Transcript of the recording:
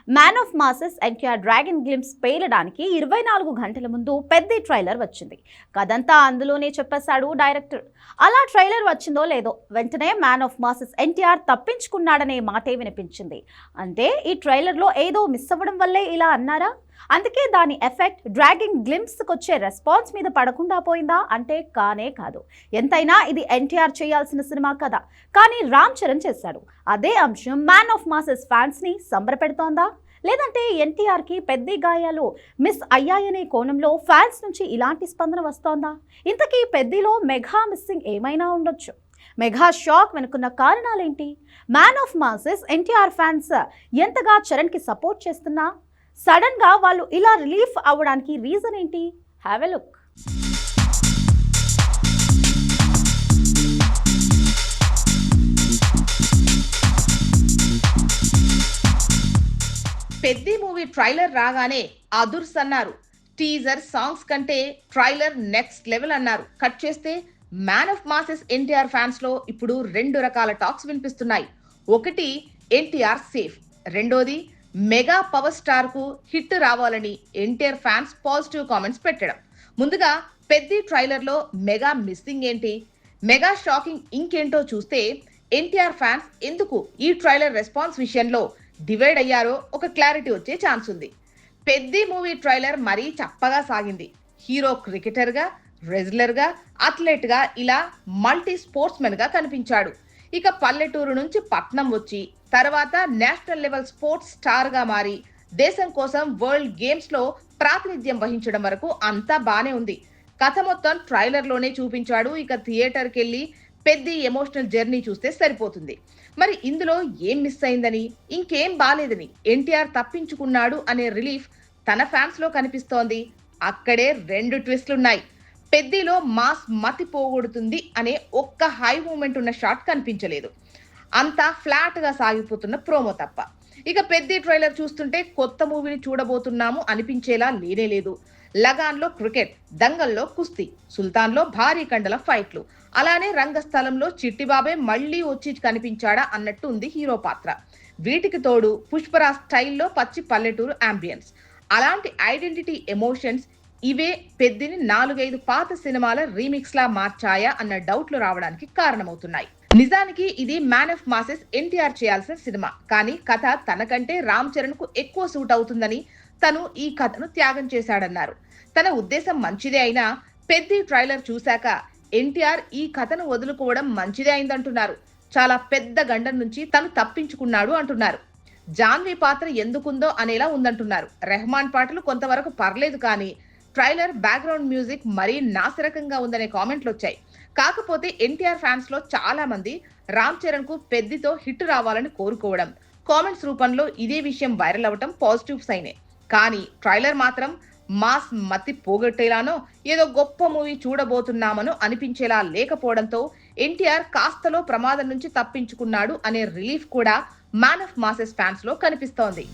Man of masses NTR Dragon glimpse పేలడానికి 24 గంటల ముందు పెద్ద ట్రైలర్ వచ్చింది. కథంతా అందులోనే చెప్పేశాడు డైరెక్టర్. అలా ట్రైలర్ వచ్చిందో లేదో వెంటనే మ్యాన్ ఆఫ్ మాసెస్ ఎన్టీఆర్ తప్పించుకున్నాడనే మాటే వినిపించింది. అంటే ఈ ట్రైలర్లో ఏదో మిస్ అవ్వడం వల్లే ఇలా అన్నారా? అందుకే దాని ఎఫెక్ట్ డ్రాగన్ గ్లింప్స్కి వచ్చే రెస్పాన్స్ మీద పడకుండా పోయిందా అంటే కానే కాదు. ఎంతైనా ఇది ఎన్టీఆర్ చేయాల్సిన సినిమా కదా, కానీ రామ్ చరణ్ చేశాడు. అదే అంశం మ్యాన్ ఆఫ్ మాసెస్ ఫ్యాన్స్ని సంబరపెడుతోందా? లేదంటే ఎన్టీఆర్కి పెద్ద గాయాలు మిస్ అయ్యాయనే కోణంలో ఫ్యాన్స్ నుంచి ఇలాంటి స్పందన వస్తోందా? ఇంతకీ పెద్దిలో మెగా మిస్సింగ్ ఏమైనా ఉండొచ్చు. మెగా షాక్ వెనుకున్న కారణాలేంటి? Man of masses NTR fans ఎంతగా చరణ్కి సపోర్ట్ చేస్తున్నా సడన్ గా వాళ్ళు ఇలా రిలీఫ్ అవ్వడానికి రీజన్ ఏంటి? Have a look. Peddi movie trailer రాగానే అదుర్స్ అన్నారు. టీజర్ సాంగ్స్ కంటే ట్రైలర్ నెక్స్ట్ లెవెల్ అన్నారు. కట్ చేస్తే man of masses NTR fans లో ఇప్పుడు 2 రకాల టాక్స్ వినిపిస్తున్నాయి. ఒకటి ఎన్టీఆర్ సేఫ్, రెండోది మెగా పవర్ స్టార్ కు హిట్ రావాలని ఎన్టీఆర్ ఫ్యాన్స్ పాజిటివ్ కామెంట్స్ పెట్టడం. ముందుగా పెద్ది ట్రైలర్ లో మెగా మిస్సింగ్ ఏంటి, మెగా షాకింగ్ ఇంకేంటో చూస్తే ఎన్టీఆర్ ఫ్యాన్స్ ఎందుకు ఈ ట్రైలర్ రెస్పాన్స్ విషయంలో డివైడ్ అయ్యారో ఒక క్లారిటీ వచ్చే ఛాన్స్ ఉంది. పెద్ది మూవీ ట్రైలర్ మరీ చప్పగా సాగింది. హీరో క్రికెటర్ గా, రెజ్లర్ గా, అథ్లెట్ గా, ఇలా మల్టీ స్పోర్ట్స్ మెన్ గా కనిపించాడు. ఇక పల్లెటూరు నుంచి పట్నం వచ్చి తర్వాత నేషనల్ లెవెల్ స్పోర్ట్స్ స్టార్ గా మారి దేశం కోసం వరల్డ్ గేమ్స్ లో ప్రాతినిధ్యం వహించడం వరకు అంతా బానే ఉంది. కథ మొత్తం ట్రైలర్ లోనే చూపించాడు. ఇక థియేటర్కి వెళ్ళి పెద్ద ఎమోషనల్ జర్నీ చూస్తే సరిపోతుంది. మరి ఇందులో ఏం మిస్ అయిందని, ఇంకేం బాలేదని ఎన్టీఆర్ తప్పించుకున్నాడు అనే రిలీఫ్ తన ఫ్యాన్స్ లో కనిపిస్తోంది. అక్కడే 2 ట్విస్టులున్నాయి. పెద్దిలో మాస్ మతి పోగొడుతుంది అనే ఒక్క హై మూమెంట్ ఉన్న షాట్ కనిపించలేదు. అంతా ఫ్లాట్ గా సాగిపోతున్న ప్రోమో తప్ప. ఇక పెద్ది ట్రైలర్ చూస్తుంటే కొత్త మూవీని చూడబోతున్నాము అనిపించేలా లేనేలేదు. లగాన్లో క్రికెట్, దంగల్లో కుస్తీ, సుల్తాన్లో భారీ కండల ఫైట్లు, అలానే రంగస్థలంలో చిట్టిబాబే మళ్లీ వచ్చి కనిపించాడా అన్నట్టు ఉంది హీరో పాత్ర. వీటికి తోడు పుష్పరాజ్ స్టైల్లో పచ్చి పల్లెటూరు అంబియన్స్. అలాంటి ఐడెంటిటీ ఎమోషన్స్ ఇవే పెద్దిని 4-5 పాత సినిమాల రీమిక్స్ లా మార్చాయా అన్న డౌట్లు రావడానికి కారణమవుతున్నాయి. నిజానికి ఇది మ్యాన్ ఆఫ్ మాసెస్ ఎన్టీఆర్ చేయాల్సిన సినిమా, కానీ కథ తనకంటే రామ్ చరణ్ కు ఎక్కువ సూట్ అవుతుందని తను ఈ కథను త్యాగం చేశాడన్నారు. తన ఉద్దేశం మంచిదే అయినా పెద్ది ట్రైలర్ చూశాక ఎన్టీఆర్ ఈ కథను వదులుకోవడం మంచిదే అయిందంటున్నారు. చాలా పెద్ద గండం నుంచి తను తప్పించుకున్నాడు అంటున్నారు. జాన్వీ పాత్ర ఎందుకుందో అనేలా ఉందంటున్నారు. రెహమాన్ పాటలు కొంతవరకు పర్లేదు, కానీ ట్రైలర్ బ్యాక్గ్రౌండ్ మ్యూజిక్ మరీ నాసిరకంగా ఉందనే కామెంట్లు వచ్చాయి. కాకపోతే ఎన్టీఆర్ ఫ్యాన్స్ లో చాలా మంది రామ్ చరణ్ కు పెద్దితో హిట్ రావాలని కోరుకోవడం, కామెంట్స్ రూపంలో ఇదే విషయం వైరల్ అవ్వటం పాజిటివ్ సైనే. కానీ ట్రైలర్ మాత్రం మాస్ మతి పోగొట్టేలానో ఏదో గొప్ప మూవీ చూడబోతున్నామనో అనిపించేలా లేకపోవడంతో ఎన్టీఆర్ కాస్తలో ప్రమాదం నుంచి తప్పించుకున్నాడు అనే రిలీఫ్ కూడా మ్యాన్ ఆఫ్ మాసెస్ ఫ్యాన్స్ లో కనిపిస్తోంది.